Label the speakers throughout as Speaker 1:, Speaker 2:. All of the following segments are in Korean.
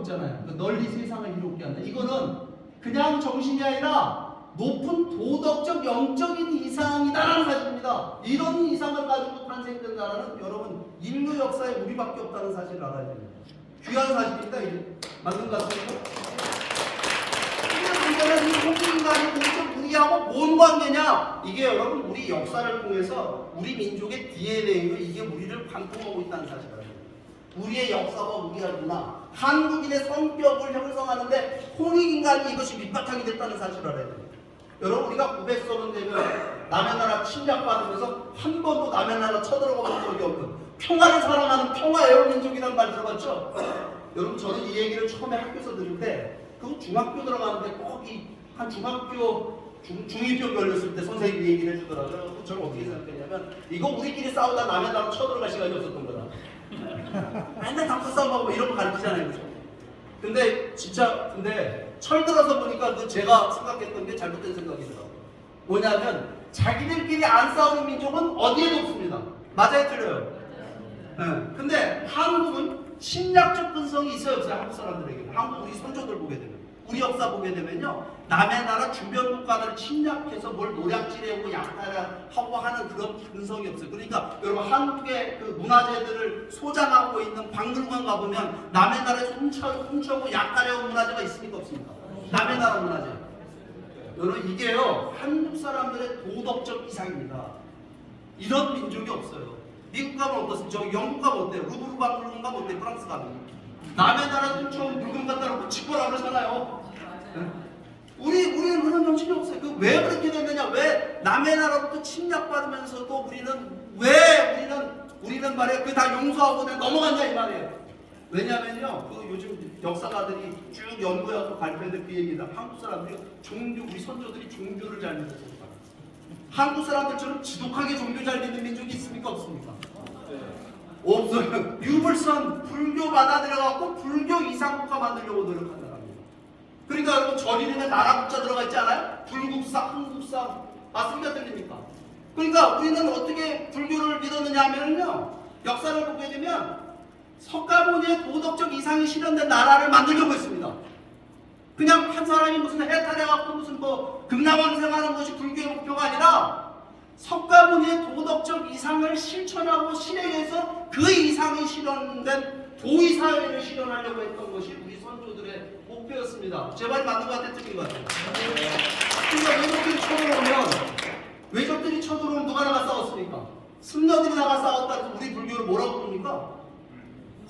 Speaker 1: 있잖아요. 널리 세상을 이롭게 한다. 이거는 그냥 정신이 아니라 높은 도덕적 영적인 이상이다라는 사실입니다. 이런 이상을 가지고 탄생된 나라는 여러분 인류 역사에 우리밖에 없다는 사실을 알아야 됩니다. 귀한 사실입니다. 이게 맞는 것 같습니까? 문제는 이 홍익인간이 도대체 우리하고 뭔 관계냐? 이게 여러분 우리 역사를 통해서 우리 민족의 DNA로 이게 우리를 관통하고 있다는 사실을 알아요. 우리의 역사와 우리의 문화, 한국인의 성격을 형성하는데 홍익인간이 이것이 밑바탕이 됐다는 사실을 알아야 돼요. 여러분 우리가 900년 되면 남의 나라 침략받으면서 한 번도 남의 나라 쳐들어가 본 적이 없는 평화를 사랑하는 평화의 민족이라는 말 들어봤죠? 여러분 저는 이 얘기를 처음에 학교에서 들을 때 그 중학교 들어가는데 꼭 한 중학교 중1병 걸렸을 때 선생님이 얘기를 해주더라고요. 저는 어떻게 생각했냐면 이거 우리끼리 싸우다 남의 나라 쳐들어갈 시간이 없었던 거다. 맨날 당구 싸움하고 이런 거 가르치잖아요. 그죠? 근데 진짜 철들어서 보니까 그 제가 생각했던 게 잘못된 생각이더라고요. 뭐냐면 자기들끼리 안 싸우는 민족은 어디에도 없습니다. 맞아요, 틀려요? 네. 근데 한국은 침략적 근성이 있어요, 없어요? 한국 사람들에게. 한국 우리 선조들 보게 되면, 우리 역사 보게 되면요, 남의 나라 주변 국가들을 침략해서 뭘 노략질하고 약탈하고 하는 그런 근성이 없어요. 그러니까 여러분 한국의 그 문화재들을 소장하고 있는 박물관 가보면 남의 나라에서 훔쳐오고 약탈해온 문화재가 있습니까, 없습니까? 남의 나라 문화재. 여러분 이게요 한국 사람들의 도덕적 이상입니다. 이런 민족이 없어요. 미국 가면 어떻습니까? 저기 영국 가면 어때요? 루브르 박물관 가면 어때요? 프랑스 가면 남의 나라 훔쳐온 물건 갖다 놓고 집어라 그러잖아요. 우리는 그런 정신이 없어요. 왜 그렇게 됐느냐? 왜 남의 나라부터 침략받으면서도 우리는 말이에요. 그게 다 용서하고 그냥 넘어갔냐 이 말이에요. 왜냐면요, 그 요즘 역사가들이 쭉 연구해서 발표했는데 그 얘기다. 한국 사람들이 우리 선조들이 종교를 잘 믿었습니다. 한국 사람들처럼 지독하게 종교 잘 믿는 민족이 있습니까? 없습니까? 없어요. 유불선 불교 받아들여갖고 불교 이상국가 만들려고 노력한다. 그러니까 여러분 절 이름에 나라 국자 들어가 있지 않아요? 불국사, 한국사 맞습니까? 틀립니까? 그러니까 우리는 어떻게 불교를 믿었느냐 하면요, 역사를 보게 되면 석가모니의 도덕적 이상이 실현된 나라를 만들려고 했습니다. 그냥 한 사람이 무슨 해탈해갖고 무슨 극락왕생하는 것이 불교의 목표가 아니라 석가모니의 도덕적 이상을 실천하고 실행해서 그 이상이 실현된 도의사회를 실현하려고 했던 것이 우리 선조들의 목표였습니다. 제 말이 맞는 것 같아요? 틀린 것 같아요? 그러니까 외적들이 쳐들어오면 누가 나가 싸웠습니까? 승려들이 나가 싸웠다고 우리 불교를 뭐라고 부릅니까?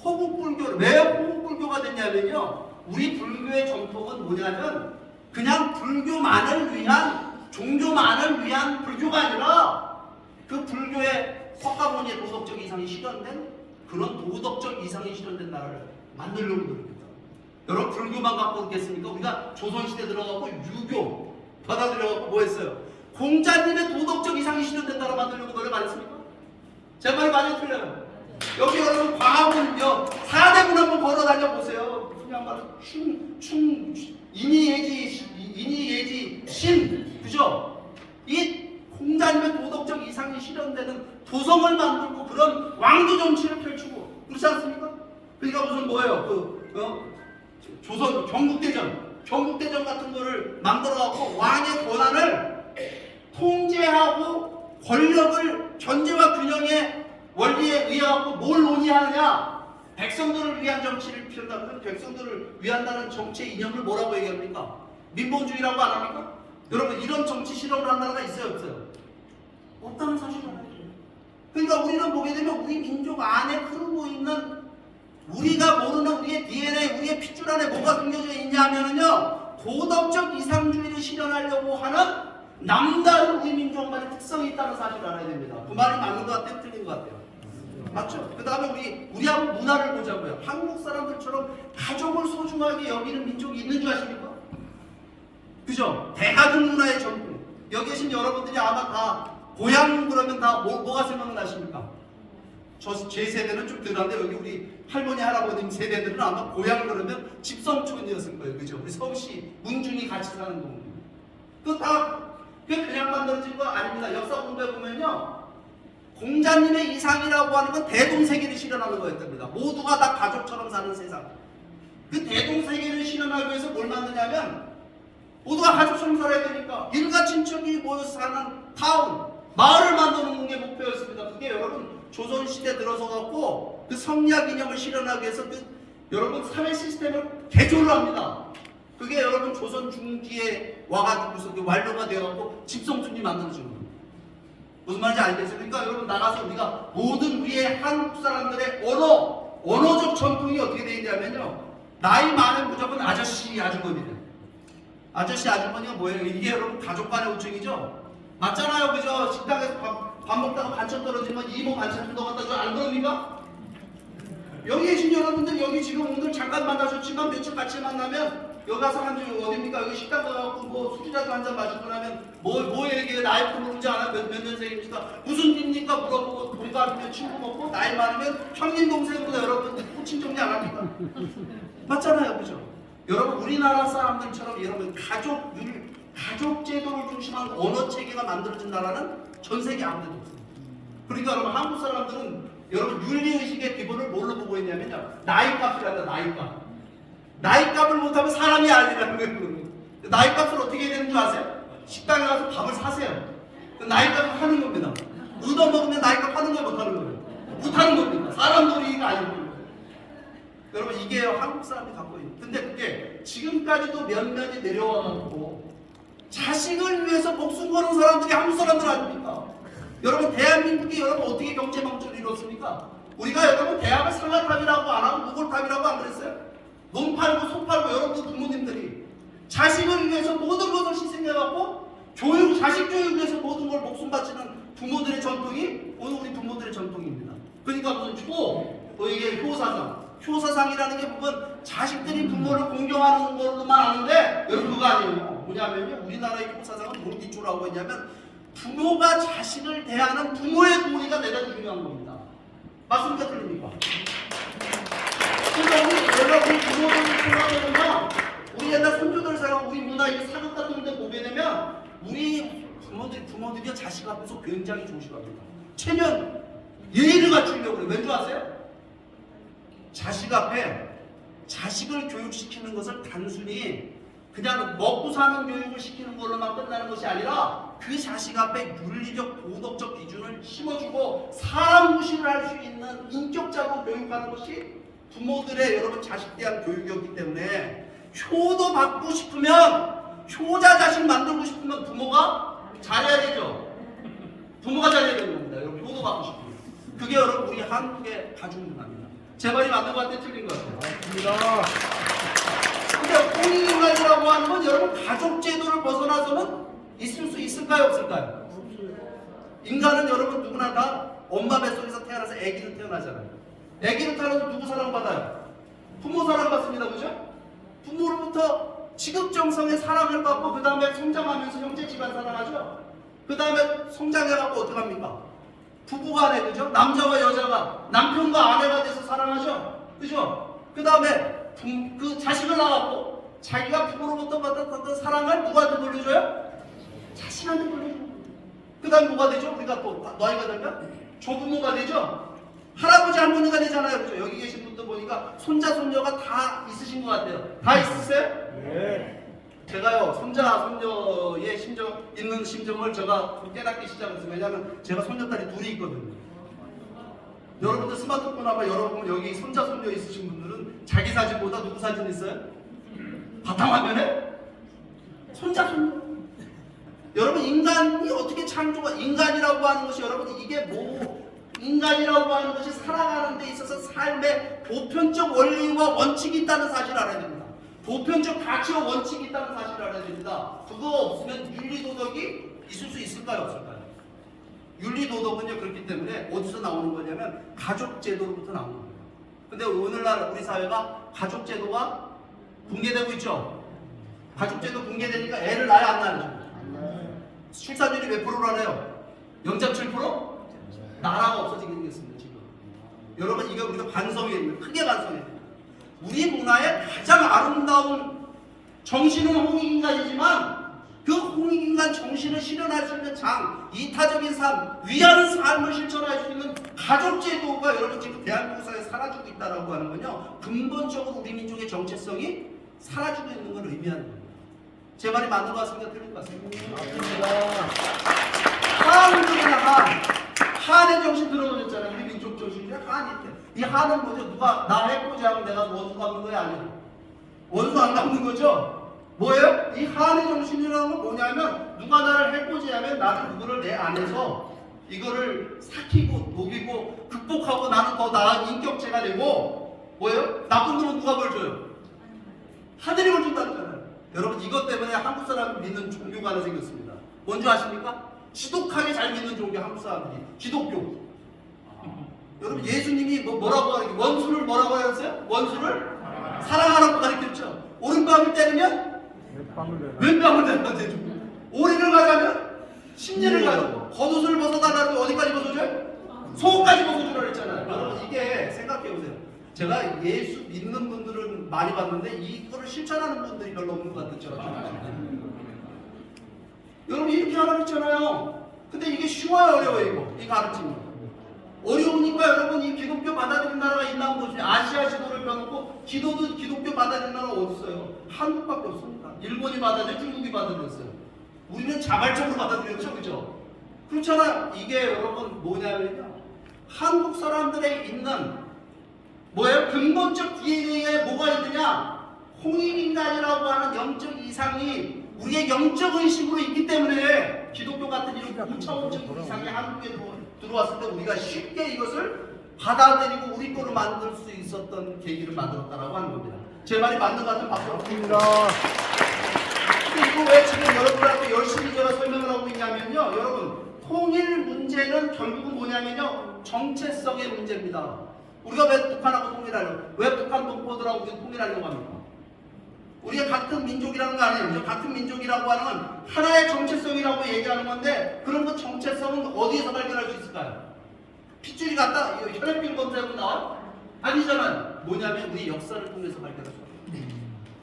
Speaker 1: 호국불교를. 왜 호국불교가 됐냐면요, 우리 불교의 전통은 뭐냐면 그냥 불교만을 위한, 종교만을 위한 불교가 아니라 그 불교의 석가모니의 도덕적 이상이 실현된 그런 도덕적 이상이 실현된 나라를 만들려고 노력했다. 여러분 불교만 갖고 있겠습니까? 우리가 조선시대 들어가고 유교 받아들여갖고 뭐 했어요? 공자님의 도덕적 이상이 실현된 나라 만들려고 노력 안 했습니까? 제 말이 많이 틀려요. 여기 여러분 광화문요 4대문 한번 걸어 다녀 보세요. 그냥 말로 인이예지 신, 그죠? 이 공자님의 도덕적 이상이 실현되는 도성을 만들고 그런 왕조 정치를 펼치고 그렇지 않습니까? 그러니까 무슨 뭐예요? 조선 경국대전 같은 거를 만들어갖고 왕의 권한을 통제하고 권력을 견제와 균형의 원리에 의하고 뭘 논의하느냐? 백성들을 위한 정치를 펼친다면 백성들을 위한다는 정치의 이념을 뭐라고 얘기합니까? 민본주의라고 안 합니까? 여러분 이런 정치 실험을 한 나라가 있어요, 없어요? 없다는 사실을 알아요. 그러니까 우리는 보게 되면 우리 민족 안에 흐르고 있는 우리가 모르는 우리의 DNA, 우리의 핏줄 안에 뭐가 숨겨져 있냐 하면은요, 도덕적 이상주의를 실현하려고 하는 남다른 우리 민족만의 특성이 있다는 사실을 알아야 됩니다. 그 말이 맞는 것 같아요? 틀린 것 같아요? 맞죠? 그 다음에 우리 한번 문화를 보자고요. 한국 사람들처럼 가족을 소중하게 여기는 민족이 있는 줄 아십니까? 그죠? 대가족 문화의 전통. 여기 계신 여러분들이 아마 다 고향 그러면 다 뭐가 생각나십니까? 제 세대는 좀 덜한데 여기 우리 할머니 할아버님 세대들은 아마 고향 그러면 집성촌이었을 거예요. 그죠? 우리 서울시 문중이 같이 사는 동네. 그냥 만들어진 거 아닙니다. 역사 공부해 보면요, 공자님의 이상이라고 하는 건 대동세계를 실현하는 거였답니다. 모두가 다 가족처럼 사는 세상. 그 실현하기 위해서 뭘 만드냐면 모두가 가족처럼 살아야 되니까 일가 친척이 모여서 사는 타운, 마을을 만드는 게 목표였습니다. 그게 여러분 조선시대 들어서 갖고 그 성리학 이념을 실현하기 위해서 여러분 사회 시스템을 개조를 합니다. 그게 여러분 조선 중기에 와가지고서 완료가 되어갖고 집성준이 만들어지는 거예요. 무슨 말인지 알겠어요? 그러니까 여러분 나가서 우리가 모든 우리의 한국 사람들의 언어적 전통이 어떻게 되어 있냐면요. 나이 많은 무조건 아저씨, 아주머니래요. 아저씨, 아주머니가 뭐예요? 이게 여러분 가족 간의 호칭이죠? 맞잖아요, 그죠? 식당에서 밥 먹다가 반찬 떨어지면 이모 반찬 좀 더 갖다 줘. 안 그럽니까? 여기 계신 여러분들 여기 지금 오늘 잠깐 만나셨지만 며칠 같이 만나면 여기 가서 한주 어딥니까? 여기 식당 가갖고 뭐 술이라도 한잔 마시고 나면 뭐 얘기해? 나이 물어보지 않아? 몇 년생입니까? 무슨 띠입니까? 물어보고 동갑이면 친구 먹고 나이 많으면 형님 동생보다 여러분 호칭 정리 안 합니까? 맞잖아요, 그죠? 여러분 우리나라 사람들처럼 여러분 가족 제도를 중심한 언어 체계가 만들어진 나라는 전 세계 아무데도 없습니다. 그러니까 여러분 한국 사람들은 여러분 윤리의식의 기본을 뭘로 보고 있냐면요. 나이값이란다, 나이값. 나이값을 못하면 사람이 아니라는 거예요. 나이값을 어떻게 해야 되는 줄 아세요? 식당에 가서 밥을 사세요. 나이값을 하는 겁니다. 얻어먹으면 나이값 하는 거예요, 못하는 거예요? 못하는 겁니다. 사람 놀이가 아니고. 여러분 이게 한국 사람이 갖고 있는. 근데 그게 지금까지도 몇몇이 내려와가지고 자식을 위해서 목숨 거는 사람들이 한국 사람들 아닙니까? 여러분 대한민국이 여러분 어떻게 경제 망조를 이뤘습니까? 우리가 여러분 대학을 상가탑이라고 안 하고 무골탑이라고 안 그랬어요? 논 팔고 소 팔고 여러분 부모님들이 자식을 위해서 모든 것을 희생해갖고 자식 교육을 위해서 모든 걸 목숨 바치는 부모들의 전통이 오늘 우리 부모들의 전통입니다. 그러니까 무슨 이게 효사상이라는 게 보면 자식들이 부모를 공경하는 걸로만 아는데 여러분 그거 아니에요. 뭐냐면요, 우리나라의 효사상은 뭘 기초로 하고 있냐면 부모가 자식을 대하는 부모의 도리가 대단히 중요한 겁니다. 맞습니까? 틀립니까? 그러니까 우리 부모들을 생각해보면 우리 옛날 손주들 생각, 우리 문화 이 사극 같은 데 보게 되면 우리 부모들이 자식 앞에서 굉장히 조심합니다. 체면 예의를 갖추려고 그래요. 왠지 아세요? 자식 앞에 자식을 교육시키는 것을 단순히 그냥 먹고 사는 교육을 시키는 걸로만 끝나는 것이 아니라 그 자식 앞에 윤리적 도덕적 기준을 심어주고 사람 무시를 할 수 있는 인격적으로 교육하는 것이 부모들의 여러분 자식 대한 교육이었기 때문에 효도 받고 싶으면 효자 자식 만들고 싶으면 부모가 잘해야 되죠. 부모가 잘해야 되는 겁니다. 여러분 효도 받고 싶으면 그게 여러분 우리 한국의 가족 문화입니다. 제 말이 맞는 것 같아요? 틀린 것 같아요? 맞습니다. 근데 홍익인간이라고 하는 건 여러분 가족 제도를 벗어나서는 있을 수 있을까요? 없을까요? 인간은 여러분 누구나 다 엄마 뱃속에서 태어나서 아기로 태어나잖아요. 아기로 태어나서 누구 사랑받아요? 부모 사랑받습니다. 그죠? 부모로부터 지극정성의 사랑을 받고 그 다음에 성장하면서 형제 집안 사랑하죠? 그 다음에 성장해갖고 어떻게 합니까? 부부간에 그죠? 남자와 여자가 남편과 아내가 돼서 사랑하죠? 그죠? 그 다음에 그 자식을 낳았고 자기가 부모로부터 받았던 사랑을 누구한테 돌려줘요? 자식한테 돌려줘요. 그 다음 뭐가 되죠? 우리가 또 나이가 들면 조부모가 되죠? 할아버지 할머니가 되잖아요. 그죠? 여기 계신 분들 보니까 손자 손녀가 다 있으신 것 같아요. 다 있으세요? 네. 제가요 손자 손녀의 있는 심정을 제가 깨닫기 시작했어요. 왜냐하면 제가 손녀딸이 둘이 있거든요. 여러분들 스마트폰 아마 여러분 여기 손자 손녀 있으신 분들은 자기 사진보다 누구 사진 있어요? 바탕화면에 손자 손녀. 여러분 인간이 어떻게 창조가 인간이라고 하는 것이 여러분 이게 인간이라고 하는 것이 살아가는 데 있어서 삶의 보편적 원리와 원칙이 있다는 사실을 알아야 됩니다. 보편적 가치와 원칙이 있다는 사실을 알아야 됩니다. 그거 없으면 윤리도덕이 있을 수 있을까요? 없을까요? 윤리도덕은요 그렇기 때문에 어디서 나오는 거냐면 가족제도로부터 나오는 거예요. 근데 오늘날 우리 사회가 가족제도가 붕괴되고 있죠. 가족제도 붕괴되니까 애를 낳아야 안 낳아요. 출산율이 몇 프로라네요? 0.7%? 나라가 없어지게 생겼습니다. 지금 여러분 이거 우리가 반성해야 됩니다. 크게 반성해야 됩니다. 우리 문화의 가장 아름다운 정신은 홍익인간이지만 그 홍익인간 정신을 실현할 수 있는 이타적인 삶, 위하는 삶을 실천할 수 있는 가족제도가 여러분 지금 대한민국 사회에 사라지고 있다고 하는 건요 근본적으로 우리 민족의 정체성이 사라지고 있는 걸 의미하는 겁니다. 제 말이 맞는 것 같습니까? 틀린 것 같습니까? 한의 정신 들어오셨잖아요. 우리 민족 정신이 한이 있대. 이 한은 뭐죠? 누가 나 해코지 하면 내가 원수 갚는 거야? 아니에요. 원수 안 갚는 거죠? 뭐예요? 이 한의 정신이라는 건 뭐냐면 누가 나를 해코지 하면 나는 그거를 내 안에서 이거를 삭히고 녹이고 극복하고 나는 더 나은 인격체가 되고 뭐예요? 나쁜 놈은 누가 벌 줘요? 하늘이 벌 준다잖아요. 여러분 이것 때문에 한국 사람이 믿는 종교가 하나 생겼습니다. 뭔지 아십니까? 지독하게 잘 믿는 종교 한국 사람들이 기독교. 여러분 예수님이 뭐라고 하는 게 원수를 뭐라고 하셨어요? 원수를 사랑하라고 가르쳤죠. 오른밤을 때리면 왼밤을 때리면 되죠. 오리를 가자면 심리를 가지고 겉옷을 벗어달라고 어디까지 벗어줘요? 속까지 벗어주라 그랬잖아요. 여러분 이게 생각해보세요. 제가 예수 믿는 분들은 많이 봤는데 이거를 실천하는 분들이 별로 없는 것 같죠. 여러분 이렇게 하라고 했잖아요. 근데 이게 쉬워요 어려워요 이거? 이 가르침이 어려우니까 여러분 이 기독교 받아들인 나라가 있나 한번 보세요. 아시아 지도를 펴놓고 기도도 기독교 받아들인 나라가 어디 있어요? 한국밖에 없습니다. 일본이 받아들여 중국이 받아들였어요. 우리는 자발적으로 받아들였죠. 그죠? 그렇잖아요. 이게 여러분 뭐냐면요 한국 사람들에 있는 뭐예요? 근본적 DNA에 뭐가 있느냐? 홍익인간이라고 하는 영적 이상이 우리의 영적 의식으로 있기 때문에 기독교 같은 이런 고차원적 이상이 한국에 들어왔을 때 우리가 쉽게 이것을 받아들이고 우리 거로 만들 수 있었던 계기를 만들었다라고 하는 겁니다. 제 말이 맞는 것 같은 박수 부탁드립니다. 근데 이거 왜 지금 여러분들한테 열심히 제가 설명을 하고 있냐면요. 여러분 통일 문제는 결국은 뭐냐면요. 정체성의 문제입니다. 우리가 왜 북한하고 통일하려고 왜 북한 동포들하고 우리 통일하려고 합니까? 우리가 같은 민족이라는 거 아니에요. 같은 민족이라고 하는 건 하나의 정체성이라고 얘기하는 건데 그런 그 정체성은 어디에서 발견할 수 있을까요? 핏줄이 같다? 혈액비를 검사해보면 나와요? 아니잖아요. 뭐냐면 우리 역사를 통해서 발견할 수 있어요.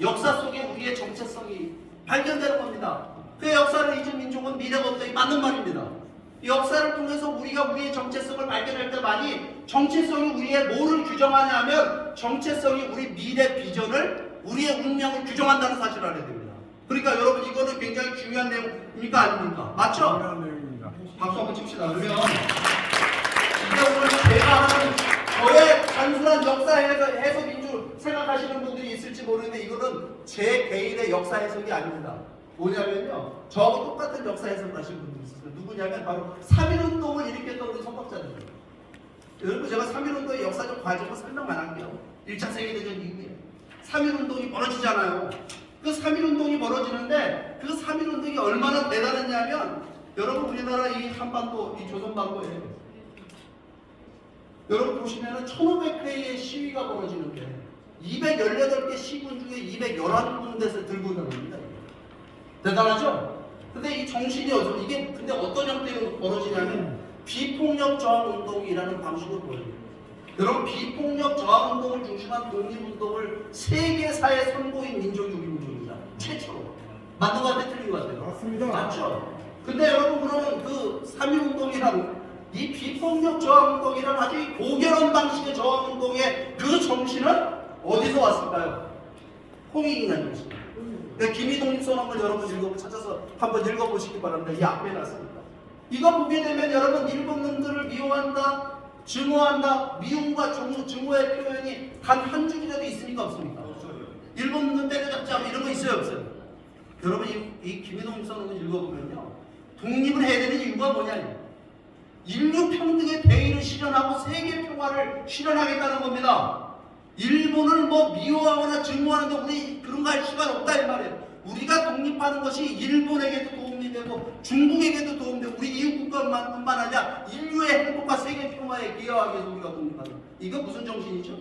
Speaker 1: 역사 속에 우리의 정체성이 발견되는 겁니다. 그 역사를 잊은 민족은 미래가 없다. 이 맞는 말입니다. 역사를 통해서 우리가 우리의 정체성을 발견할 때만이 정체성이 우리의 뭐를 규정하냐 하면 정체성이 우리 미래 비전을 우리의 운명을 규정한다는 사실을 알아야 됩니다. 그러니까 여러분 이거는 굉장히 중요한 내용입니까 아닙니까? 맞죠? 중요한 내용입니다. 박수 한번 칩시다. 그러면 이게 오늘 제가 하는 저의 단순한 역사 해석 인줄 생각하시는 분들이 있을지 모르는데 이거는 제 개인의 역사 해석이 아닙니다. 뭐냐면요. 저하고 똑같은 역사 해석을 하시는 분들이 있어요. 누구냐면 바로 3.1운동을 일으켰던 우리 선박자들이에요. 여러분 제가 3.1운동의 역사적 과정을 설명만 할게요. 1차 세계대전 이후에 3.1운동이 벌어지잖아요. 그 3.1운동이 벌어지는데 그 3.1운동이 얼마나 대단했냐면 여러분 우리나라 이 한반도, 이 조선반도에 여러분 보시면은 1500회의 시위가 벌어지는데 218개 시군 중에 211군데서 들고 나옵니다. 대단하죠? 근데 이 정신이 이게 근데 어떤 형태로 벌어지냐면 비폭력 저항운동이라는 방식으로 벌어집니다. 여러분 비폭력 저항운동을 중심한 독립운동을 세계사의 선보인 민족이 우리 민족입니다. 최초로. 맞는 것 같아요? 틀린 것 같아요?
Speaker 2: 맞습니다.
Speaker 1: 맞죠? 근데 여러분 그러면 그 3.1운동이라는 이 비폭력 저항운동이라는 아주 고결한 방식의 저항운동의 그 정신은 어디서 왔을까요? 홍익인간 정신. 김희독립선언을 여러분 찾아서 한번 읽어보시기 바랍니다. 이 앞에 놨습니다. 이거 보게 되면 여러분 일본놈들을 미워한다, 증오한다, 미움과 증오의 표현이 단 한 줄이라도 있습니까 없습니까? 일본놈들 때려잡자 이런 거 있어요 없어요? 여러분 이 김희독립선언을 읽어보면요. 독립을 해야 되는 이유가 뭐냐? 인류 평등의 대의를 실현하고 세계 평화를 실현하겠다는 겁니다. 일본을 뭐 미워하거나 증오하는데 우리 그런 거 할 시간 없다 이 말이에요. 우리가 독립하는 것이 일본에게도 도움이 되고 중국에게도 도움되고 우리 이웃 국가뿐만 아니라 인류의 행복과 세계 평화에 기여하기 위해서 우리가 독립하는 거예요. 이거 무슨 정신이죠?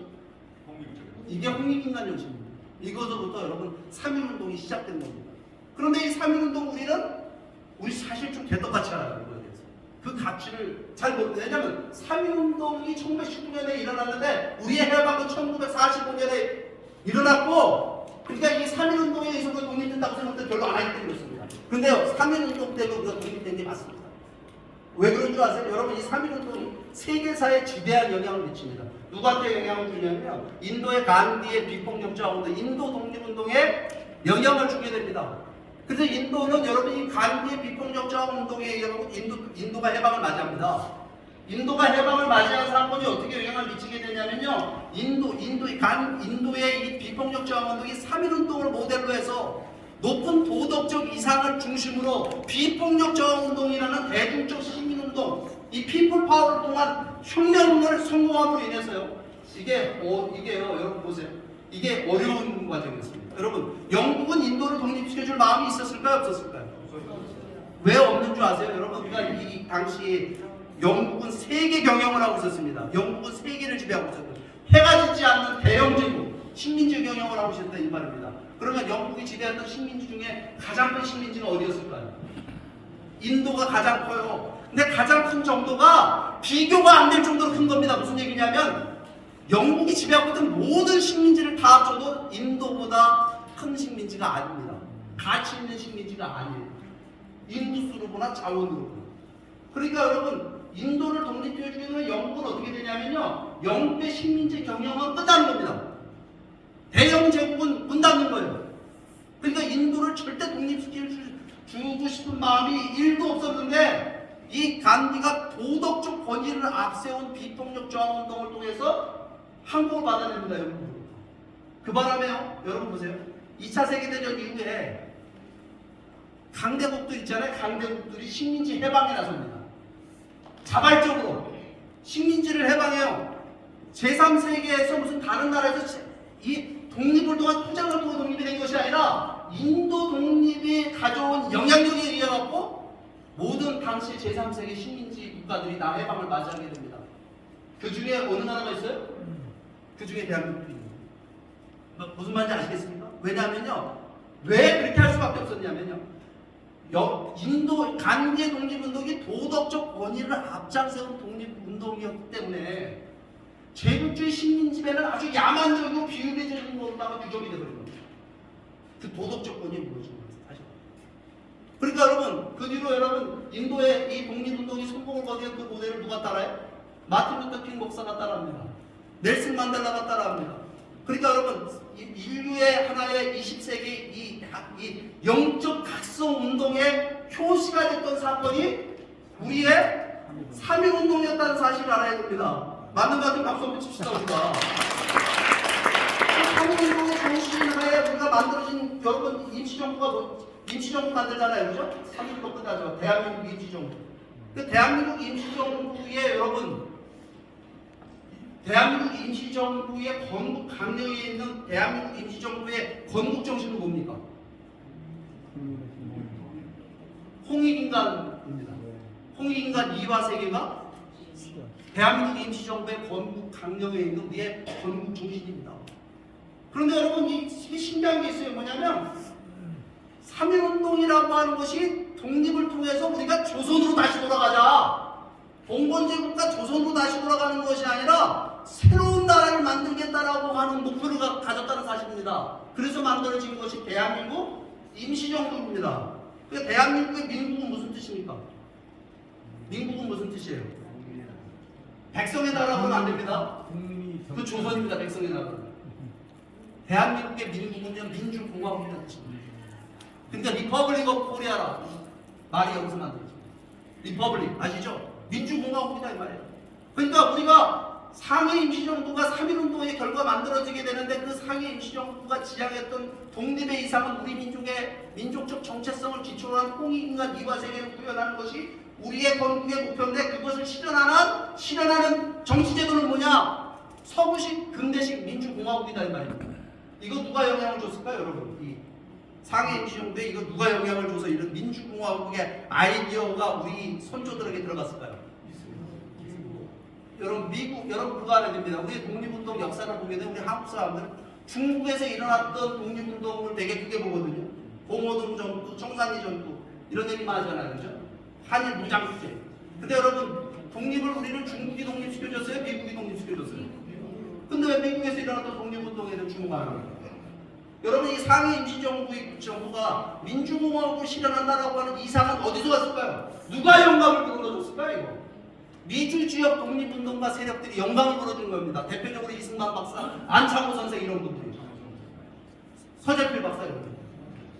Speaker 1: 이게 홍익인간 정신입니다. 이것으로부터 여러분 3.1운동이 시작된 겁니다. 그런데 이 3.1운동 우리 사실 좀 개떡같이 알아요. 이거에 대해서. 그 가치를 잘 모르는데 왜냐하면 3.1운동이 1919년에 일어났는데 우리의 해방은 1945년에 일어났고 그러니까 이 3.1운동에 의해서 독립된다고 생각도 별로 안 하기 때문에 그렇습니다. 근데요 3.1운동 때문에 우리가 독립된 게 맞습니다. 왜 그런 줄 아세요? 여러분 이 3.1운동이 세계사에 지대한 영향을 미칩니다. 누구한테 영향을 주냐면요. 인도의 간디의 비폭력자 운동, 인도 독립운동에 영향을 주게 됩니다. 그래서 인도는 여러분 이 간디의 비폭력자 운동에 의하고 인도가 해방을 맞이합니다. 인도가 해방을 맞이한 사건이 어떻게 영향을 미치게 되냐면요. 인도의 이 비폭력자 운동이 3.1운동을 모델로 해서 높은 도덕적 이상을 중심으로 비폭력자 운동이라는 대중적 시민운동, 이 피플 파워를 통한 혁명을 성공함으로 인해서요. 이게요. 여러분 보세요. 이게 어려운 과정이었습니다. 여러분, 영국은 인도를 독립시켜줄 마음이 있었을까요? 없었을까요? 왜 없는 줄 아세요? 여러분, 우리가 이 당시 영국은 세계 경영을 하고 있었습니다. 영국은 세계를 지배하고 있었거든요. 해가 짓지 않는 대영제국, 식민지 경영을 하고 있었다 이 말입니다. 그러면 영국이 지배했던 식민지 중에 가장 큰 식민지가 어디였을까요? 인도가 가장 커요. 근데 가장 큰 정도가 비교가 안 될 정도로 큰 겁니다. 무슨 얘기냐면 영국이 지배하고 있던 모든 식민지를 다 합쳐도 인도보다 큰 식민지가 아닙니다. 가치 있는 식민지가 아니에요. 인구수로 보나 자원으로 보나. 그러니까 여러분 인도를 독립해주는 영국은 어떻게 되냐면요. 영국의 식민지 경영은 끝나는 겁니다. 대영 제국은 문 닫는 거예요. 그러니까 인도를 절대 독립시켜주고 싶은 마음이 1도 없었는데 이 간디가 도덕적 권위를 앞세운 비폭력 저항 운동을 통해서 항복을 받아냅니다. 여러분. 그 바람에요. 여러분 보세요. 2차 세계대전 이후에 강대국들 있잖아요. 강대국들이 식민지 해방에 나섭니다. 자발적으로 식민지를 해방해요. 제3세계에서 무슨 다른 나라에서 이 독립을 통한 투쟁을 통해 독립이 된 것이 아니라 인도 독립이 가져온 영향력에 의해 갖고 모든 당시 제3세계 식민지 국가들이 남해방을 맞이하게 됩니다. 그 중에 어느 나라가 있어요? 그 중에 대한민국이 있는 거예요. 무슨 말인지 아시겠습니까? 왜냐하면요. 왜 그렇게 할 수밖에 없었냐면요. 인도 간디의 독립운동이 도덕적 권위를 앞장세운 독립운동이었기 때문에 제국주의 식민지배는 아주 야만적이고 비유배적인 것으로다가 규정이 되버린 겁니다. 그 도덕적 권위에 무너진 거예요. 그러니까 여러분 그 뒤로 여러분 인도의 이 독립운동이 성공을 거둔 그 모델을 누가 따라해요? 마틴 루터 킹 목사가 따라합니다. 넬슨 만델라가 따라합니다. 그러니까 여러분 인류의 하나의 20세기 이 영적 각성 운동의 표시가 됐던 사건이 우리의 3.1운동이었다는 사실을 알아야 됩니다. 맞는 것 같은 박수 한번 칩시다 우리가. 3.1운동의 정신하에 우리가 만들어진 여러분 임시정부 만들잖아요. 그죠? 3.1운동 끝나죠. 대한민국 임시정부. 그 대한민국 임시정부의 여러분 대한민국 임시정부의 건국 강령에 있는 대한민국 임시정부의 건국 정신은 뭡니까? 홍익인간입니다. 홍익인간 이화 세계가 대한민국 임시정부의 건국 강령에 있는 우리의 건국 정신입니다. 그런데 여러분 이게 신기한 게 있어요. 뭐냐면 3.1운동이라고 하는 것이 독립을 통해서 우리가 조선으로 다시 돌아가자. 봉건제국가 조선으로 다시 돌아가는 것이 아니라 새로운 나라를 만들겠다라고 하는 목표를 가졌다는 사실입니다. 그래서 만들어진 것이 대한민국 임시정부입니다. 그러니까 대한민국의 민국은 무슨 뜻입니까? 민국은 무슨 뜻이에요? 백성의 나라고는 안 됩니다. 그 조선입니다. 백성의 나라. 대한민국의 민국은요 민주공화국이라는 뜻입니다. 그러니까 리퍼블릭 오브 코리아라 말이 여기서 만들어집니다. 리퍼블릭 아시죠? 민주공화국이다 이 말이에요. 그러니까 우리가 상해 임시정부가 3.1운동의 결과 만들어지게 되는데 그 상해 임시정부가 지향했던 독립의 이상은 우리 민족의 민족적 정체성을 기초로 한 홍익인간 이화세계를 구현하는 것이 우리의 건국의 목표인데 그것을 실현하는 정치제도는 뭐냐? 서구식 근대식 민주공화국이다 이 말입니다. 이거 누가 영향을 줬을까요 여러분? 이 상해 임시정부에 이거 누가 영향을 줘서 이런 민주공화국의 아이디어가 우리 선조들에게 들어갔을까요? 여러분 그거 알아야 됩니다. 우리의 독립운동 역사를 보게 되면 우리 한국 사람들은 중국에서 일어났던 독립운동을 되게 크게 보거든요. 봉오동 전투, 청산리 전투 이런 얘기만 하잖아요. 그죠? 한일 무장투쟁. 근데 여러분 독립을 우리는 중국이 독립시켜줬어요? 미국이 독립시켜줬어요? 근데 왜 미국에서 일어났던 독립운동에는 주목하는 거예요? 여러분 이 상해 임시정부가 민주공화국을 실현한다라고 하는 이상은 어디서 왔을까요? 누가 영감을 불어넣어줬을까요? 이거? 미주지역 독립운동가 세력들이 영감을 불어준 겁니다. 대표적으로 이승만 박사, 안창호 선생 이런 분들이, 서재필 박사 이런 분들.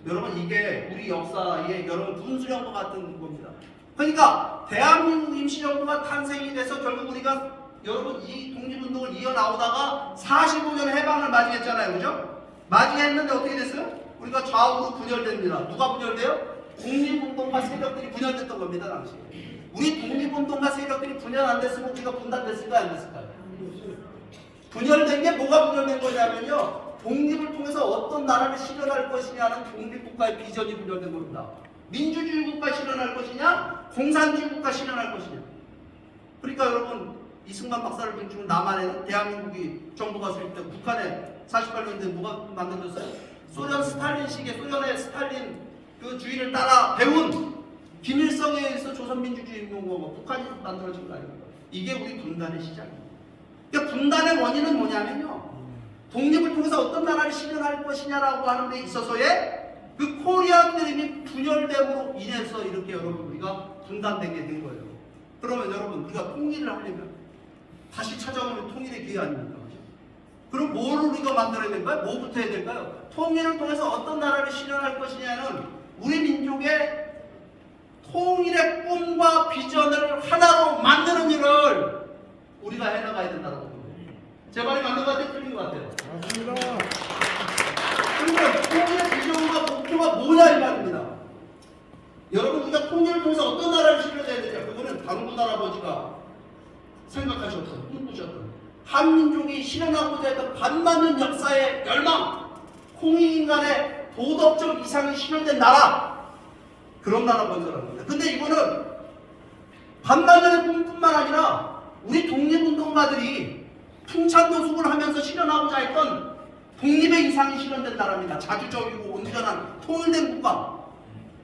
Speaker 1: 여러분 이게 우리 역사의 여러분 분수령과 같은 겁니다. 그러니까 대한민국 임시정부가 탄생이 돼서 결국 우리가 여러분 이 독립운동을 이어나오다가 45년 해방을 맞이했잖아요. 그죠? 맞이했는데 어떻게 됐어요? 우리가 좌우로 분열됩니다. 누가 분열돼요? 독립운동가 세력들이 분열됐던 겁니다. 당시에. 우리 독립운동가 세력들이 분열 안 됐으면 우리가 분단됐을까요? 안 됐을까요? 분열된 게 뭐가 분열된 거냐면요. 독립을 통해서 어떤 나라를 실현할 것이냐는 독립국가의 비전이 분열된 겁니다. 민주주의 국가 실현할 것이냐, 공산주의 국가 실현할 것이냐. 그러니까 여러분 이승만 박사를 중심으로 남한에는 대한민국이 정부가 설 때 북한에 48년대 뭐가 만들어졌어요? 소련 스탈린식의 소련의 스탈린 그 주의를 따라 배운 김일성에 의해서 조선민주주의인민공화국 북한이 만들어진 거 아닙니까? 이게 우리 분단의 시작입니다. 그러니까 분단의 원인은 뭐냐면요. 독립을 통해서 어떤 나라를 실현할 것이냐라고 하는 데 있어서의 그 코리안 드림이 분열됨으로 인해서 이렇게 여러분 우리가 분단되게 된 거예요. 그러면 여러분 우리가 통일을 하려면 다시 찾아오는 통일의 기회 아닙니까? 그럼 뭘 우리가 만들어야 될까요? 뭐부터 해야 될까요? 통일을 통해서 어떤 나라를 실현할 것이냐는 우리 민족의 통일의 꿈과 비전을 하나로 만드는 일을 우리가 해나가야 된다고 봅니다. 제 말이 맞는 것 같아요? 틀린 것 같아요?
Speaker 2: 맞습니다.
Speaker 1: 그러면 통일의 비전과 목표가 뭐냐 이 말입니다. 여러분 우리가 통일을 통해서 어떤 나라를 실현해야 되냐? 그거는 당군 할아버지가 생각하셨던, 꿈꾸셨던 한민족이 실현하고자 했던 반만년 역사의 열망, 홍익인간의 도덕적 이상이 실현된 나라, 그런 나라 건설합니다. 근데 이거는 반만년의 꿈뿐만 아니라 우리 독립운동가들이 풍찬도숙을 하면서 실현하고자 했던 독립의 이상이 실현된 나라입니다. 자주적이고 온전한 통일된 국가,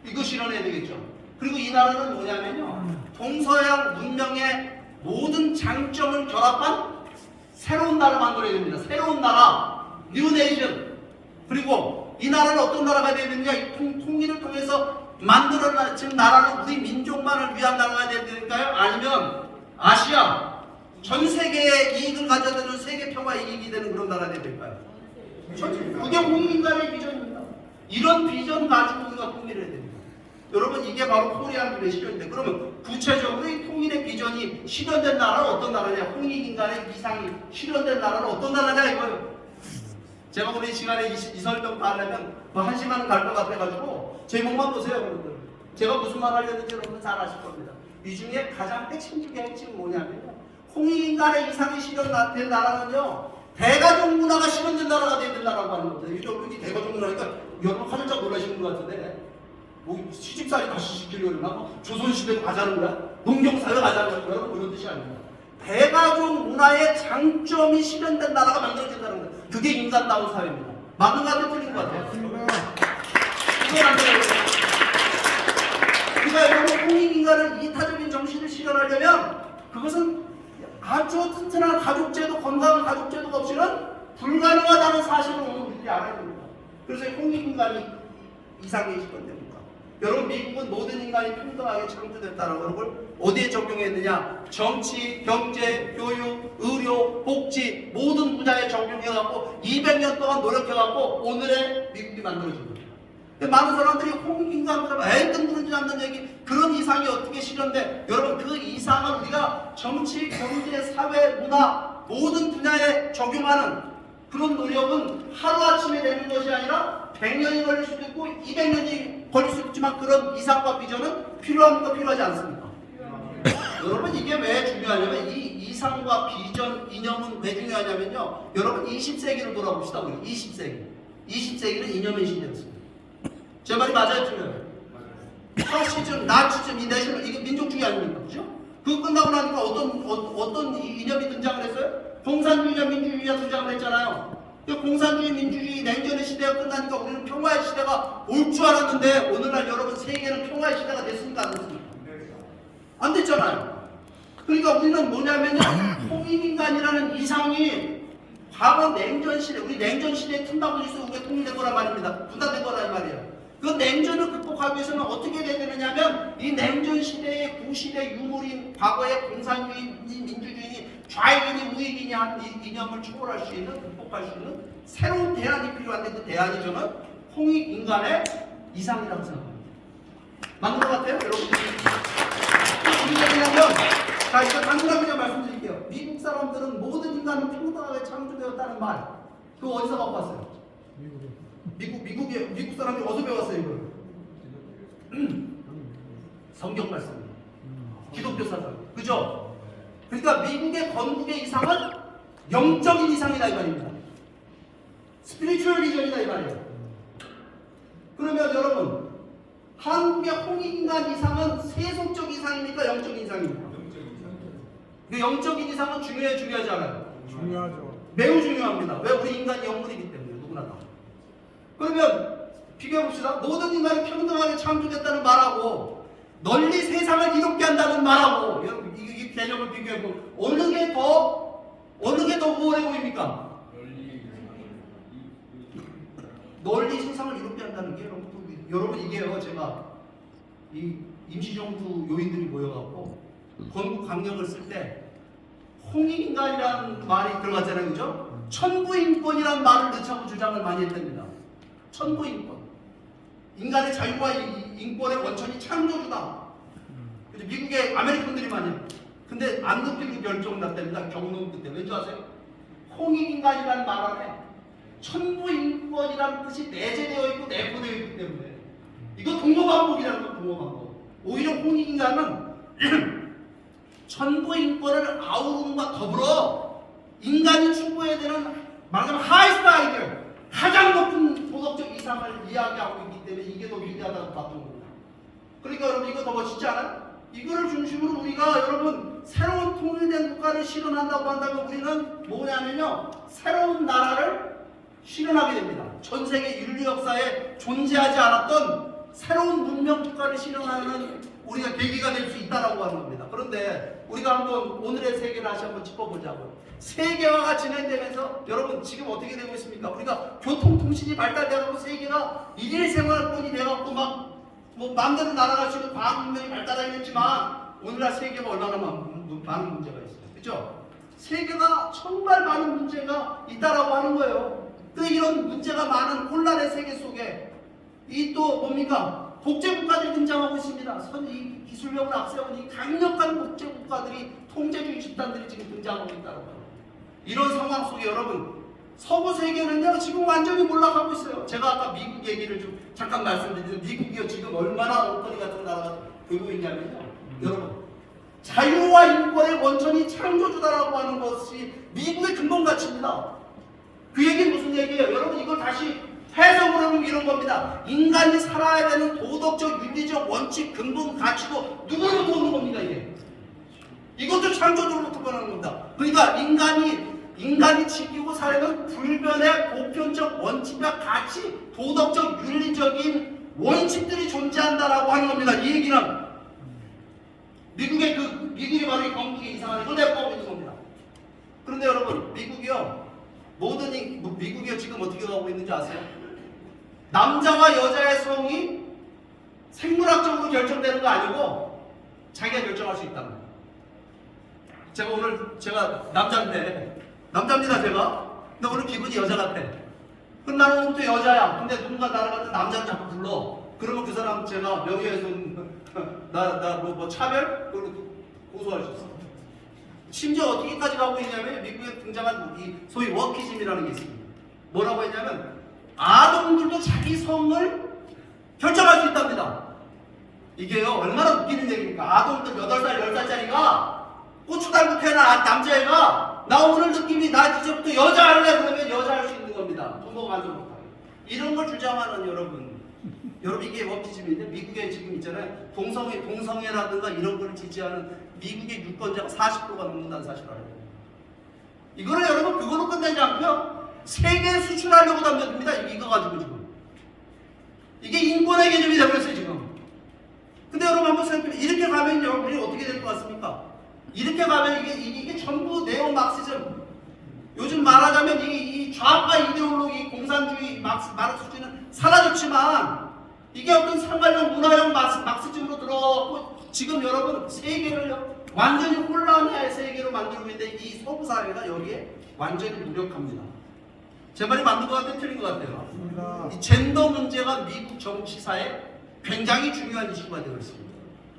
Speaker 1: 이거 실현해야 되겠죠. 그리고 이 나라는 뭐냐면요, 동서양 문명의 모든 장점을 결합한 새로운 나라 만들어야 됩니다. 새로운 나라, 뉴 네이션. 그리고 이 나라는 어떤 나라가 되야 되느냐, 이 통일을 통해서 만들어진 나라는 우리 민족만을 위한 나라가 되야 될까요? 아니면 아시아 전 세계의 이익을 가져다 주는 세계 평화 이익이 되는 그런 나라가 되야 될까요? 그게 홍익인간의 비전입니다. 이런 비전 가지고 우리가 통일을 해야 됩니다. 여러분 이게 바로 코리안 드림의 실현인데, 그러면 구체적으로 이 통일의 비전이 실현된 나라는 어떤 나라냐? 홍익인간의 이상이 실현된 나라는 어떤 나라냐 이거예요. 제가 오늘 이 시간에 이 설명 다 하려면 뭐 1시간은 갈 것 같아가지고 제목만 보세요 여러분들. 제가 무슨 말 하려는지 여러분 잘 아실 겁니다. 이 중에 가장 핵심 중에 핵심은 뭐냐면요, 홍익인간의 이상이 실현된 나라는요, 대가족 문화가 실현된 나라가 되는 나라고 하는 겁니다. 여기 대가족 문화니까 여러분 화들짝 놀라시는 것 같은데, 뭐 시집살이 다시 시키려고 그러나? 뭐 조선시대로 가자는 거야? 농경사회 가자는 거야? 여러분 그런 뜻이 아닙니다. 대가족 문화의 장점이 실현된 나라가 만들어진다는 거예요. 그게 인간다운 사회입니다. 맞는 것 같아요? 틀린 것 같아요? 이걸 안 돼요. 그러니까 여러분 홍익인간은 이타적인 정신을 실현하려면 그것은 아주 튼튼한 가족제도, 건강한 가족제도가 없이는 불가능하다는 사실을 오늘 우리들이 알아야 됩니다. 그래서 홍익인간이 이상이 실현됩니다. 여러분 미국은 모든 인간이 평등하게 창조됐다는 걸 어디에 적용했느냐? 정치, 경제, 교육, 의료, 복지 모든 분야에 적용해갖고 200년 동안 노력해갖고 오늘의 미국이 만들어진 겁니다. 많은 사람들이 홍익인간보다 뜬구르지 않는 얘기, 그런 이상이 어떻게 실현돼? 여러분 그 이상은 우리가 정치, 경제, 사회, 문화 모든 분야에 적용하는 그런 노력은 하루아침에 되는 것이 아니라 100년이 걸릴 수도 있고 200년이 걸릴 수도 있지만 그런 이상과 비전은 필요합니까? 필요하지 않습니까? 여러분 이게 왜 중요하냐면, 이 이상과 비전 이념은 왜 중요하냐면요, 여러분 20세기를 돌아봅시다. 우리 20세기는 이념의 시대였습니다. 제 말이 맞아요? 틀려요? 파시즘, 나치즘, 이 내셔널, 이게 민족주의 아닙니까? 그죠? 그거 끝나고 나니까 어떤 이념이 등장을 했어요? 공산주의자, 민주주의가 등장을 했잖아요. 공산주의, 민주주의, 냉전의 시대가 끝나니까 우리는 평화의 시대가 올 줄 알았는데, 오늘날 여러분 세계는 평화의 시대가 됐습니까? 안 됐습니까? 안 됐잖아요. 그러니까 우리는 뭐냐면요, 홍익인간이라는 이상이 과거 냉전 시대, 우리 냉전 시대에 틈바구니 속에 통일된 거란 말입니다. 분단된 거란 말이에요. 그 냉전을 극복하기 위해서는 어떻게 돼야 되느냐면 이 냉전 시대의 구시대 유물인 과거의 공산주의, 민주주의, 좌익이니 우익이니 한 이 이념을 초월할 수 있는, 극복할 수 있는 새로운 대안이 필요한데 그 대안이 저는 홍익 인간의 이상이라고 생각합니다. 맞는 것 같아요, 여러분? 무슨 얘기냐면, 자, 이거 단순하게 그냥 말씀드릴게요. 미국 사람들은 모든 인간은 평등하게 창조되었다는 말, 그거 어디서 갖고 왔어요? 미국 사람이 어디서 배웠어요, 이걸? 성경 말씀입니다. 기독교 사상. 그죠? 그러니까 미국의 건국의 이상은 영적인 이상이다, 이 말입니다. 스피리추얼리전이다, 이 말이에요. 그러면 여러분, 한국의 홍익인간 이상은 세속적 이상입니까? 영적인 이상입니까? 그 영적인 이상은 중요하지 않아요?
Speaker 2: 중요하죠.
Speaker 1: 매우 중요합니다. 왜? 우리 인간이 영물이기 때문에 누구나 다. 그러면 비교해봅시다. 모든 인간이 평등하게 창조됐다는 말하고 널리 세상을 이롭게 한다는 말하고, 여러분 이 개념을 비교해보면 어느 게 더 우월해 보입니까? 널리 세상을 이롭게 한다는 게 여러분 이게요, 제가 이 임시정부 요인들이 모여갖고 건국 강령을 쓸 때 홍익인간이라는 말이 들어갔잖아요, 그죠? 천부인권이라는 말을 넣자고 주장을 많이 했답니다. 천부인권, 인간의 자유와 인권의 원천이 창조주다. 미국의 아메리칸들이 많이 해요. 근데 안 느끼고 결정났답니다. 경론 그때 왠지 아세요? 홍익인간이라는 말 안에 천부인권이라는 뜻이 내재되어 있고 내포되어 있기 때문에 이거 동거반복이라는 거, 동거반복. 오히려 홍익인간은 천부인권을 아우름과 더불어 인간이 추구해야 되는 말하자면 하이스트 아이디어, 가장 높은 도덕적 이상을 이야기하고 있기 때문에 이게 더 위대하다고 봤던 겁니다. 그러니까 여러분 이거 더 멋지지 않아요? 이거를 중심으로 우리가 여러분 새로운 통일된 국가를 실현한다고 한다면 우리는 뭐냐면요, 새로운 나라를 실현하게 됩니다. 전 세계 인류 역사에 존재하지 않았던 새로운 문명 국가를 실현하는 우리가 계기가 될 수 있다라고 하는 겁니다. 그런데 우리가 한번 오늘의 세계를 다시 한번 짚어보자고요. 세계화가 진행되면서 여러분 지금 어떻게 되고 있습니까? 우리가 교통통신이 발달되고 세계가 일일 생활권이 돼갖고 막 뭐 마음대로 날아갈 수 있는 과학 문명이 발달하긴 했지만 오늘날 세계가 얼마나 많은 문제가 있어요. 그렇죠? 세계가 정말 많은 문제가 있다라고 하는 거예요. 근데 이런 문제가 많은 혼란의 세계 속에 이 또 뭡니까? 복제국가들이 등장하고 있습니다. 이 기술력을 앞세운 이 강력한 복제국가들이, 통제주의 집단들이 지금 등장하고 있다고 해요. 이런 상황 속에 여러분, 서구 세계는요 지금 완전히 몰락하고 있어요. 제가 아까 미국 얘기를 좀 잠깐 말씀드리면 미국이요 지금 얼마나 엉터리 같은 나라가 되고 있냐면요, 여러분 자유와 인권의 원천이 창조주다라고 하는 것이 미국의 근본 가치입니다. 그 얘기는 무슨 얘기예요? 여러분 이걸 다시 해석을 하면 이런 겁니다. 인간이 살아야 되는 도덕적, 윤리적 원칙, 근본 가치도 누구로부터 오는 겁니까? 이것도 창조주로부터 오는 겁니다. 그러니까 인간이 지키고 살아가는 불변의 보편적 원칙과 가치, 도덕적, 윤리적인 원칙들이 존재한다라고 하는 겁니다. 이 얘기는 미국이 바로 이 건국의 이상한 걸 내포하고 있는 겁니다. 그런데 여러분 미국이요 지금 어떻게 가고 있는지 아세요? 남자와 여자의 성이 생물학적으로 결정되는 거 아니고 자기가 결정할 수 있다는 거예요. 제가 남자입니다 제가. 근데 오늘 기분이 여자 같아. 그럼 나는 오늘부터 여자야. 근데 누군가 나를 갖다 남자를 자꾸 불러. 그러면 그 사람 제가 명예훼손 뭐 차별? 그걸 고소할 수 있어. 심지어 어디까지 가고 있냐면 미국에 등장한 이 소위 워키즘이라는 게 있습니다. 뭐라고 했냐면 아동들도 자기 성을 결정할 수 있답니다. 이게요 얼마나 웃기는 얘기입니까? 아동들 8살, 10살짜리가 고추 달고 태어난 남자애가 나 오늘 느낌이 나 이제부터 여자 할래 그러면 여자 할 수 있는 겁니다. 부모가 만족 못하게. 이런 걸 주장하는 여러분 이게 워키즘인데 미국에 지금 있잖아요. 동성애라든가 이런 걸 지지하는 미국의 유권자가 40%가 넘는다는 사실을 알아요. 이거를 여러분 그걸로 끝내지 않고요. 세계에 수출하려고 담겨듭니다. 이거 가지고 지금. 이게 인권의 개념이 되버렸어요 지금. 근데 여러분 한번 생각해보세요. 이렇게 가면 여러분이 어떻게 될 것 같습니까? 이렇게 가면 이게 전부 네오막시즘. 요즘 말하자면 이 좌파 이데올로기 공산주의 마르크스주의는 사라졌지만 이게 어떤 상관형 문화형 막스즘으로 들어가고 지금 여러분 세계를요 완전히 혼란의 세계로 만들고 있는데 이 서구 사회가 여기에 완전히 무력합니다. 제 말이 맞는 것 같아요? 틀린 것 같아요? 이 젠더 문제가 미국 정치사에 굉장히 중요한 이슈가 되고 있습니다.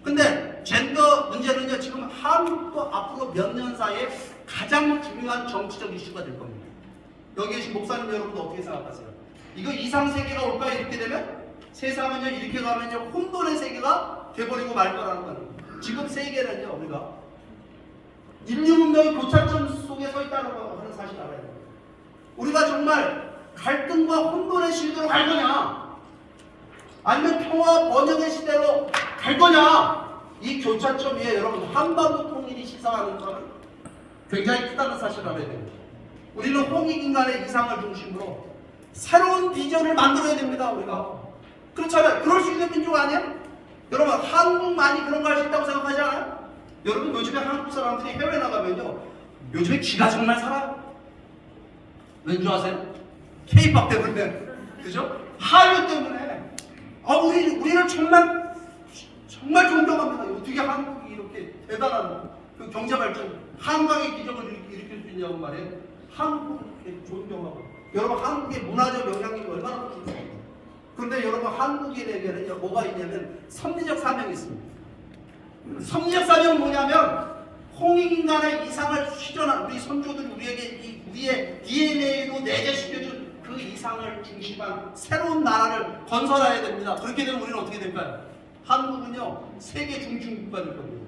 Speaker 1: 근데 젠더 문제는요 지금 한국도 앞으로 몇 년 사이에 가장 중요한 정치적 이슈가 될 겁니다. 여기 계신 목사님 여러분도 어떻게 생각하세요? 이거 이상 세계가 올까요? 이렇게 되면 세상은요 이렇게 가면요 혼돈의 세계가 돼버리고 말 거라는 거예요. 지금 세계는요 우리가 인류 문명의 교차점 속에 서 있다는 하는 사실 알아야 돼요. 우리가 정말 갈등과 혼돈의 시대로 갈 거냐 아니면 평화 번영의 시대로 갈 거냐, 이 교차점 위에 여러분 한반도 통일이 시사하는 것은 굉장히 크다는 사실을 알아야 됩니다. 우리는 홍익인간의 이상을 중심으로 새로운 비전을 만들어야 됩니다. 우리가 그렇잖아요. 그럴 수 있는 민족 아니에요? 여러분 한국만이 그런 거 할 수 있다고 생각하지 않아요? 여러분 요즘에 한국 사람들이 해외 나가면요 요즘에 기가 정말 살아요. 왠 줄 아세요? K-pop 때문에, 그죠? 한류 때문에. 우리는 정말 존경합니다. 어떻게 한국이 이렇게 대단한 그 경제 발전, 한강의 기적을 일으킬 수 있냐고 말이에요. 한국을 이렇게 존경하고. 여러분 한국의 문화적 영향력이 얼마나 크습니까? 그런데 여러분 한국인에게는 뭐가 있냐면 섭리적 사명이 있습니다. 섭리적 사명은 뭐냐면 홍익인간의 이상을 실현한 우리 선조들이 우리에게 우리의 DNA로 내재시켜준 그 이상을 중심한 새로운 나라를 건설해야 됩니다. 그렇게 되면 우리는 어떻게 될까요? 한국은요 세계 중심국가 될 겁니다.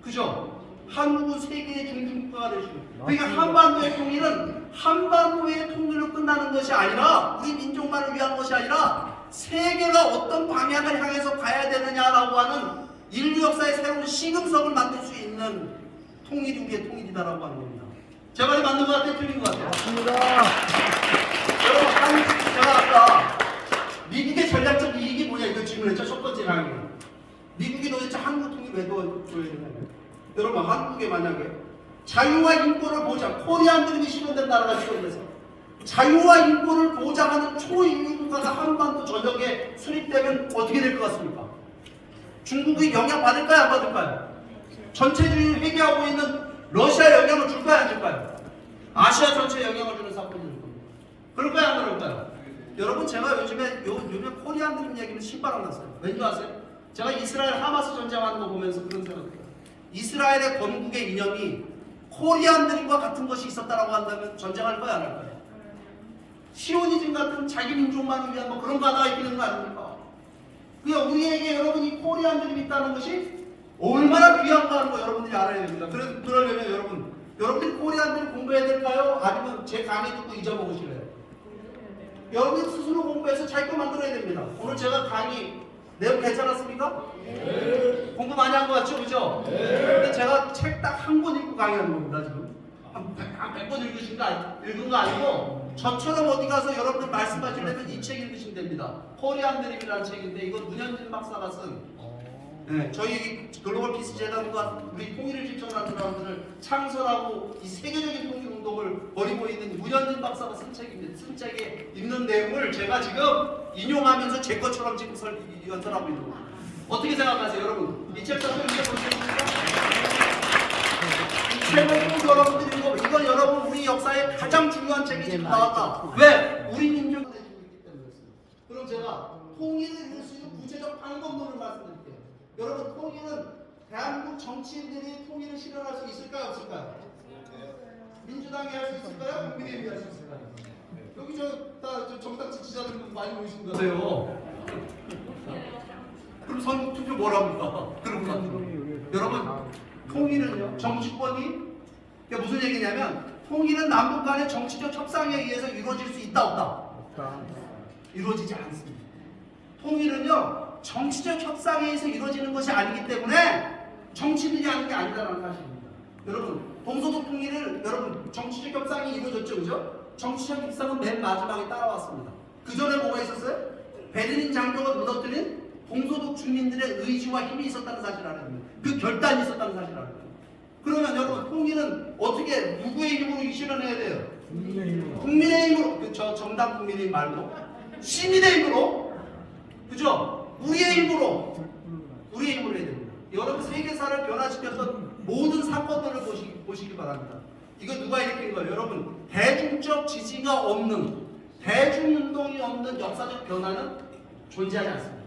Speaker 1: 그죠? 한국은 세계의 중심국가가 될 수 있습니다. 그러니까 한반도의 통일은 한반도의 통일로 끝나는 것이 아니라 우리 민족만을 위한 것이 아니라 세계가 어떤 방향을 향해서 가야 되느냐라고 하는 인류 역사의 새로운 시금석을 만들 수 있는 통일이 우리의 통일이다라고 하는 겁니다. 제 말이 맞는 것 같아요? 틀린 것 같아요?
Speaker 2: 맞습니다.
Speaker 1: 여러분, 제가 아까 미국의 전략적 이익이 뭐냐 이거 질문했죠. 첫 번째 강의. 미국이 도대체 한국 통일 왜 도와줘야 되냐면 여러분 한국에 만약에 자유와 인권을 보장, 코리안들이 실현된 나라가 지원돼서 자유와 인권을 보장하는 초인류 국가가 한반도 전역에 수립되면 어떻게 될 것 같습니까? 중국이 영향 받을까요? 안 받을까요? 전체주의를 회귀하고 있는 러시아에 영향을 줄까요? 안 줄까요? 아시아 전체에 영향을 주는 사건이 될 겁니다. 그럴까요? 안 그럴까요? 여러분 제가 요즘에 코리안 드림 얘기는 신바람 났어요. 왠지 아세요? 제가 이스라엘 하마스 전쟁하는 거 보면서 그런 생각을 해요. 이스라엘의 건국의 이념이 코리안 드림과 같은 것이 있었다라고 한다면 전쟁할 거야 안 할 거야? 시오니즘 같은 자기 민족만을 위한 뭐 그런 거 하나 있는 거 아닙니까? 그러니까 우리에게 여러분이 코리안 드림이 있다는 것이 얼마나 귀한가 하는 거 여러분들이 알아야 됩니다. 그러려면 여러분들이 코리안 드림 공부해야 될까요? 아니면 제 강의 듣고 잊어먹으실래요? 여러분이 스스로 공부해서 자기 거 만들어야 됩니다. 오늘 제가 강의 내용 괜찮았습니까? 네. 공부 많이 한 거 같죠? 그죠? 네. 근데 제가 책 딱 한 권 읽고 강의하는 겁니다, 지금. 한 100권 읽은 거 아니고, 저처럼 어디 가서 여러분들 말씀하시려면 이 책 읽으시면 됩니다. 코리안 드림이라는 책인데, 이거 문현진 박사가 쓴, 네, 저희 글로벌 피스 재단과 우리 통일을 실천하는 사람들을 창설하고 이 세계적인 통일 운동을 벌이고 있는 문현진 박사가 쓴 책입니다. 쓴 책에 있는 내용을 제가 지금 인용하면서 제 것처럼 지금 연설하고 있는 겁니다. 어떻게 생각하세요, 여러분? 이 책 자체를 읽어보셨습니까? 이 책을 꼭 여러분들이 이건 여러분 우리 역사의 가장 중요한 책이 지금 나왔다. 왜? 우리 민족이 되고 있기 때문이었어요. 그럼 제가 통일을 이룰 수 있는 구체적 방법론을 말씀드릴게요. 여러분 통일은 대한민국 정치인들이 통일을 실현할 수 있을까요? 없을까요? 민주당이 할 수 있을까요? 국민의힘이 할 수 있을까요? 여기 저 정당 지지자들 많이 모이신 거세요. 그럼 선거 투표 뭐랍니까? 그런 거 같아요. 여러분 통일은요 정치권이 무슨 얘기냐면 통일은 남북 간의 정치적 협상에 의해서 이루어질 수 있다 없다? 이루어지지 않습니다. 통일은요 정치적 협상에 의해서 이루어지는 것이 아니기 때문에 정치인들이 하는 게 아니라는 사실입니다. 여러분 동서독 통일을 여러분 정치적 협상이 이루어졌죠, 그죠? 정치적 협상은 맨 마지막에 따라왔습니다. 그 전에 뭐가 있었어요? 베를린 장벽을 무너뜨린 동서독 주민들의 의지와 힘이 있었다는 사실을 알아야 됩니다. 그 결단이 있었다는 사실을 알아야 됩니다. 그러면 여러분 통일은 어떻게 누구의 힘으로 실현해야 돼요? 국민의힘으로, 그저 정당 국민의힘 말고 시민의 힘으로, 그죠? 우리의 힘으로 해야 됩니다. 여러분 세계사를 변화시켰던 모든 사건들을 보시기 바랍니다. 이거 누가 일으킨 거예요? 여러분 대중적 지지가 없는, 대중운동이 없는 역사적 변화는 존재하지 않습니다.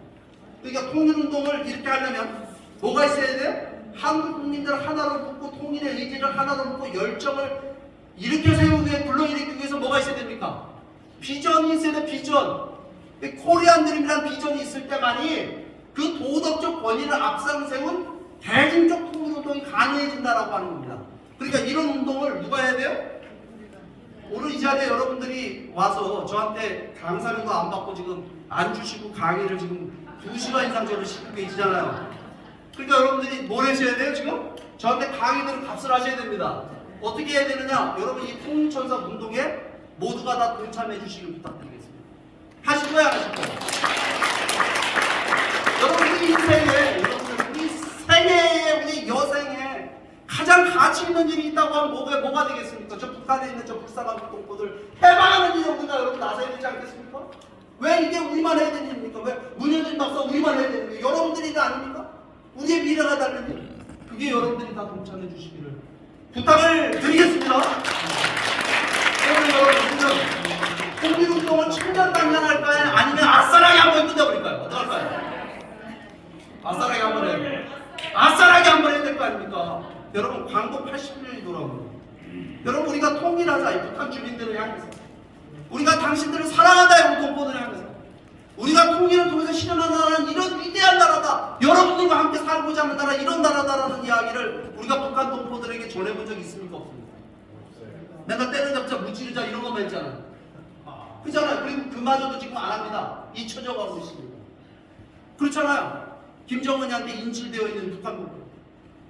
Speaker 1: 그러니까 통일운동을 이렇게 하려면 뭐가 있어야 돼요? 한국 국민들 하나로 묶고 통일의 의지를 하나로 묶고 열정을 일으켜 세우기 위해, 불러일으키기 위해서 뭐가 있어야 됩니까? 비전이 있어야 돼. 비전. 코리안 드림이라는 비전이 있을 때만이 그 도덕적 권위를 앞장세운 대중적 통일운동이 가능해진다라고 하는 겁니다. 그러니까 이런 운동을 누가 해야 돼요? 오늘 이 자리에 여러분들이 와서 저한테 강사료도 안 받고 지금 안 주시고 강의를 지금 2시간 이상 저를 시키고 계시잖아요. 그러니까 여러분들이 뭘 하셔야 돼요? 지금 저한테 강의들을 값을 하셔야 됩니다. 어떻게 해야 되느냐? 여러분 이 통일천사 운동에 모두가 다 동참해 주시길 부탁드리겠습니다. 하실 거야, 안 하실 거야? 여러분 우리 인생에, 여러분들 우리 생애에, 우리 여생에 가장 가치 있는 일이 있다고 하면 뭐가 되겠습니까? 저 북한에 있는 저 북사관 동포들 해방하는 일에 우리가 여러분 나서야 되지 않겠습니까? 왜 이게 우리만 해야 되는 일입니까? 왜 문현진 박사 우리만 해야 되는 거예요? 여러분들이 다 아닙니까? 우리의 미래가 다른 일. 그게 여러분들이 다 동참해 주시기를 부탁을 드리겠습니다. 여러분들은 통일운동을 청년당량할까요? 아니면 아싸라게 한번 끝내버릴까요? 어떡할까요? 아싸라게 한번 해야 돼요. 아싸라게 한번 해야 될 거 아닙니까? 여러분 광복 80년이 돌아옵니다. 여러분 우리가 통일하자, 북한 주민들을 향해서. 우리가 당신들을 사랑한다, 우리 동포들을 향해서. 우리가 통일을 통해서 실현하는 나라는 이런 위대한 나라다, 여러분들과 함께 살고자 하는 나라, 이런 나라다라는 이야기를 우리가 북한 동포들에게 전해본 적이 있습니까? 없습니까? 내가 때려잡자, 무찌르자 이런 것만 했잖아요. 그잖아요. 그리고 그마저도 지금 안 합니다. 잊혀져 가고 있습니다. 그렇잖아요. 김정은이한테 인질되어 있는 북한 동포.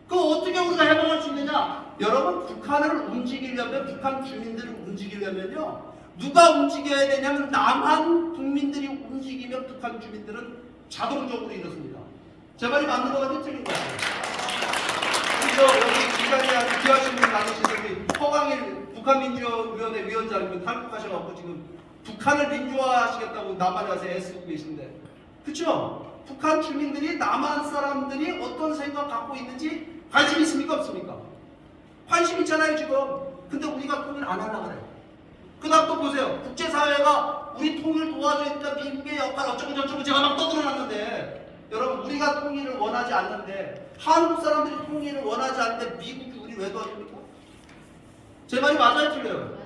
Speaker 1: 그거 어떻게 우리가 해방할 수 있느냐? 여러분 북한을 움직이려면, 북한 주민들을 움직이려면요, 누가 움직여야 되냐면 남한 국민들이 움직이면 북한 주민들은 자동적으로 일어섭니다. 제 말이 맞는 거 같아요? 틀린 거 같아요? 그래서 여기 기자님한테 귀하신 분 나누시던 우리 허강일 북한민주위원회 위원장님 탈북하셔갖고 지금 북한을 민주화하시겠다고 남한에 와서 애쓰고 계신데, 그쵸? 북한 주민들이 남한 사람들이 어떤 생각 갖고 있는지 관심 있습니까? 없습니까? 관심 있잖아요 지금. 근데 우리가 통일 안 하려고 그래요. 그 다음 또 보세요. 국제사회가 우리 통일 도와줘야 된다, 미국의 역할 어쩌고저쩌고 제가 막 떠들어놨는데, 여러분 우리가 통일을 원하지 않는데, 한국 사람들이 통일을 원하지 않는데 미국이 우리 왜 도와줍니까? 제 말이 맞아요, 틀려요?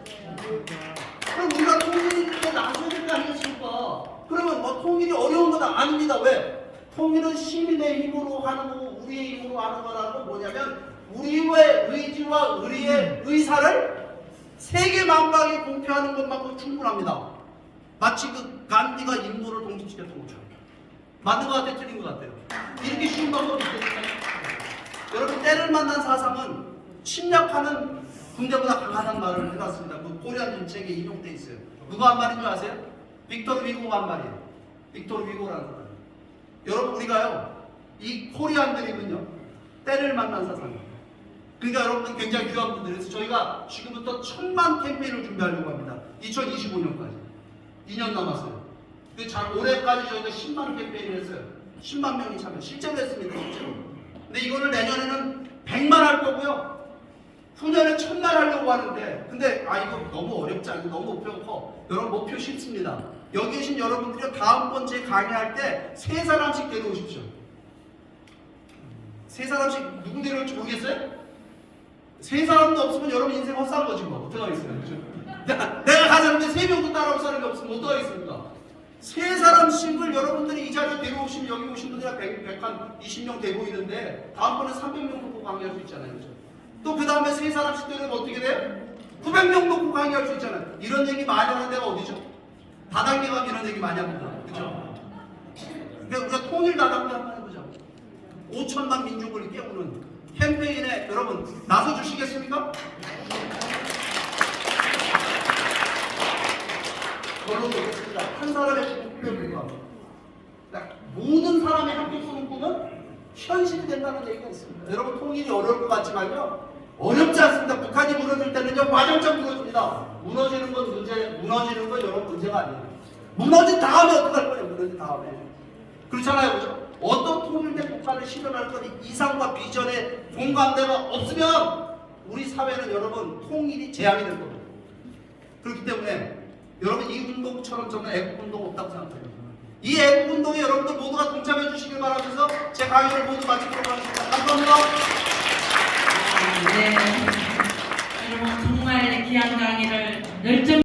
Speaker 1: 그럼 우리가 통일에 나서야 될 거 아니겠습니까? 그러면 뭐 통일이 어려운 건 아닙니다. 왜? 통일은 시민의 힘으로 하는 거고 우리의 힘으로 하는 거라고. 뭐냐면 우리의 의지와 우리의 의사를 세계 만방에 공표하는 것만큼 충분합니다. 마치 그 간디가 인도를 독립시켰던 것처럼. 맞는 것 같아요? 틀린 것 같아요? 이렇게 쉬운 방법이 있겠습니까? 여러분 때를 만난 사상은 침략하는 군대보다 강하다는 말을 해놨습니다. 그 코리안 정책에 인용돼 있어요. 누가 한 말인 줄 아세요? 빅토르 위고가 한 말이에요. 빅토르 위고라는 사람. 여러분 우리가요, 이 코리안 드림은요, 때를 만난 사상이에요. 그러니까 여러분들 굉장히 귀한 분들이서 저희가 지금부터 1000만 캠페인을 준비하려고 합니다. 2025년까지 2년 남았어요. 올해까지 저희가 10만 캠페인을 했어요. 10만 명이 참여, 실제로 했습니다. 실제로. 근데 이거를 내년에는 100만 할 거고요, 후년에 1000만 하려고 하는데, 근데 이거 너무 어렵지 않고 너무 목표가 커. 여러분 목표 쉽습니다. 여기 계신 여러분들이 다음번 제 강의할 때 3사람씩 데려오십시오. 3사람씩 누구 데려올지 모르겠어요? 3사람도 없으면 여러분 인생 헛살 거지 뭐. 어떡하겠어요? 그죠? 내가 가자는데 3명도 따라올 사람이 없으면 어떡하겠습니까? 3사람씩을 여러분들이 이 자리에 데려오시면 여기 오신 분들이 120명 되고 있는데, 다음번에 300명 놓고 강의할 수 있잖아요. 그죠? 또 그 다음에 3사람씩 데려오면 어떻게 돼요? 900명 놓고 강의할 수 있잖아요. 이런 얘기 많이 하는 데가 어디죠? 다단계 가면 이런 얘기 많이 합니다. 그죠? 그러니까 우리가 통일 다단계 한번 해보자. 5천만 민족을 깨우는 캠페인에 여러분 나서 주시겠습니까? 결론을 내겠습니다. 한 사람의 꿈에 불과합니다. 모든 사람의 함께 꾸는 꿈은 현실이 된다는 얘기가 있습니다. 여러분 통일이 어려울 것 같지만요, 어렵지 않습니다. 북한이 무너질 때는요 과정적 무너집니다. 무너지는 건 여러분 문제가 아니에요. 무너진 다음에 어떡할 거냐? 무너진 다음에. 그렇잖아요, 그죠? 어떤 통일된 국가를 실현할 것 이상과 비전의 공감대가 없으면 우리 사회는 여러분 통일이 재앙이 될 겁니다. 그렇기 때문에 여러분 이 운동처럼 저는 애국운동 없다고 생각해요. 이 애국운동에 여러분들 모두가 동참해 주시길 바라면서 제 강의를 모두 마치도록 하겠습니다. 감사합니다.
Speaker 2: 네. 여러분 정말 귀한 강의를 열정